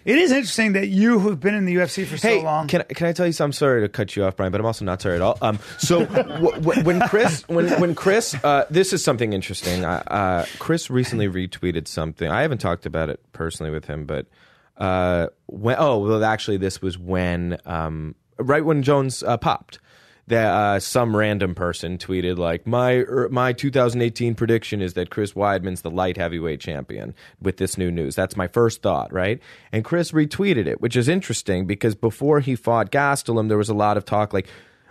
It is interesting that you, who've been in the UFC for so long. Can I tell you something? I'm sorry to cut you off, Brian, but I'm also not sorry at all. So when Chris, this is something interesting. Chris recently retweeted something. I haven't talked about it personally with him, but actually, this was when right when Jones popped. That some random person tweeted like my 2018 prediction is that Chris Weidman's the light heavyweight champion with this new news. That's my first thought, right? And Chris retweeted it, which is interesting because before he fought Gastelum, there was a lot of talk. Like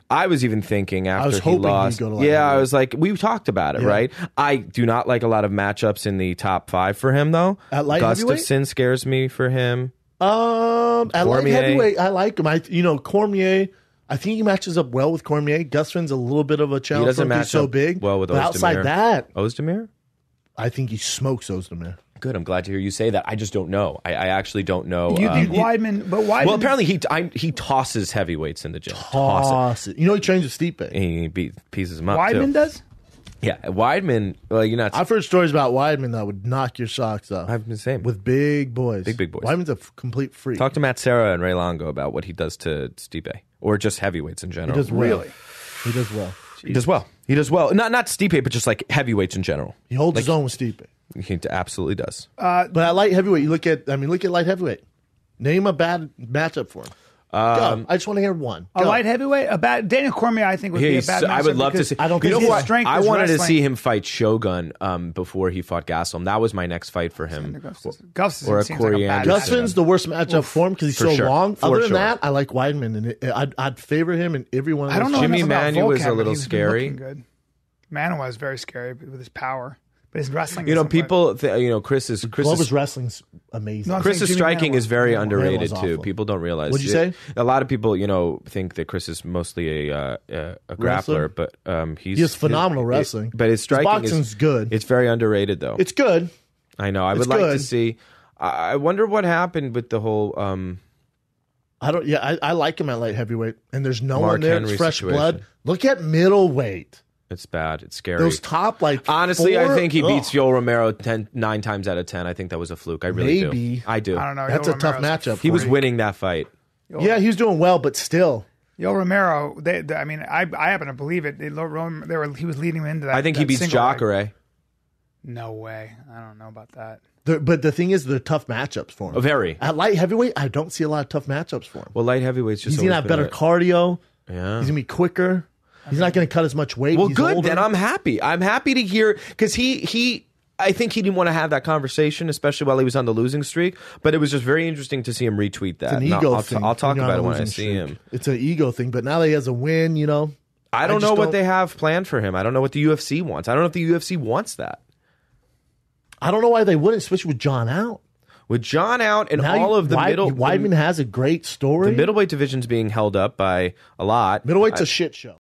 I was even thinking after he lost, I was like, we talked about it, right? I do not like a lot of matchups in the top 5 for him though. At light heavyweight, Gustafsson scares me for him. At light heavyweight, I like him. Cormier. I think he matches up well with Cormier. Gustafsson's a little bit of a challenge. He doesn't match so big. Well with Ozdemir. But outside that, Ozdemir, I think he smokes Ozdemir. Good. I'm glad to hear you say that. I just don't know. I actually don't know. You think Weidman? But Weidman. Well, apparently he tosses heavyweights in the gym. Tosses. You know he trains with Stipe. He pieces them up. Weidman does. Yeah, Weidman. Well, you're not. I've heard stories about Weidman that would knock your socks off. I've been saying with big boys. Big boys. Weidman's a complete freak. Talk to Matt Serra and Ray Longo about what he does to Stipe or just heavyweights in general. He does well. Really? He does well. He does well. He does well. Not Stipe, but just like heavyweights in general. He holds his own with Stipe. He absolutely does. But at light heavyweight, look at light heavyweight. Name a bad matchup for him. Go. I just want to hear one. A light heavyweight? Daniel Cormier, I think, would be a bad matchup. I would love to see. I don't think what? Strength I wanted wrestling. to see him fight Shogun before he fought Gastelum. That was my next fight for him. Gustafsson's the worst matchup for him because he's so long. Other than that, I like Weidman, and I'd favor him in every one of those. I don't know. Jimmy Manuwa was a little he scary. Good. Manuwa was very scary with his power. But his wrestling, Glover's wrestling's amazing. No, Chris's striking is very underrated Manuwa's too. awful. People don't realize. What'd you say? A lot of people, think that Chris is mostly a grappler, but he has phenomenal wrestling. But his striking boxing's good. It's very underrated, though. It's good. I know. I would like to see. I wonder what happened with the whole. I don't. Yeah, I like him at light heavyweight, and there's no Mark one there. Henry It's fresh situation. blood. Look at middleweight. It's bad. It's scary. Those top honestly, four, I think he beats Yoel Romero 9 times out of 10. I think that was a fluke. I really do. I do. I don't know. That's Yoel a tough Romero's matchup. He was winning that fight. Yeah, he was doing well, but still. Yoel Romero. I happen to believe it. He was leading him into that. I think he beats Jacare. No way. I don't know about that. But the thing is, they're tough matchups for him. Very. At light heavyweight, I don't see a lot of tough matchups for him. Well, light heavyweight's just. He's gonna have better cardio. Yeah. He's gonna be quicker. He's not going to cut as much weight. Well, He's good. older. Then I'm happy. I'm happy to hear because I think he didn't want to have that conversation, especially while he was on the losing streak. But it was just very interesting to see him retweet that. It's an ego thing. I'll talk about it when I see him. It's an ego thing. But now that he has a win, I don't know what they have planned for him. I don't know what the UFC wants. I don't know if the UFC wants that. I don't know why they wouldn't, especially with John out. With John out and now all of the Weidman has a great story. The middleweight division's being held up by a lot. Middleweight's a shit show.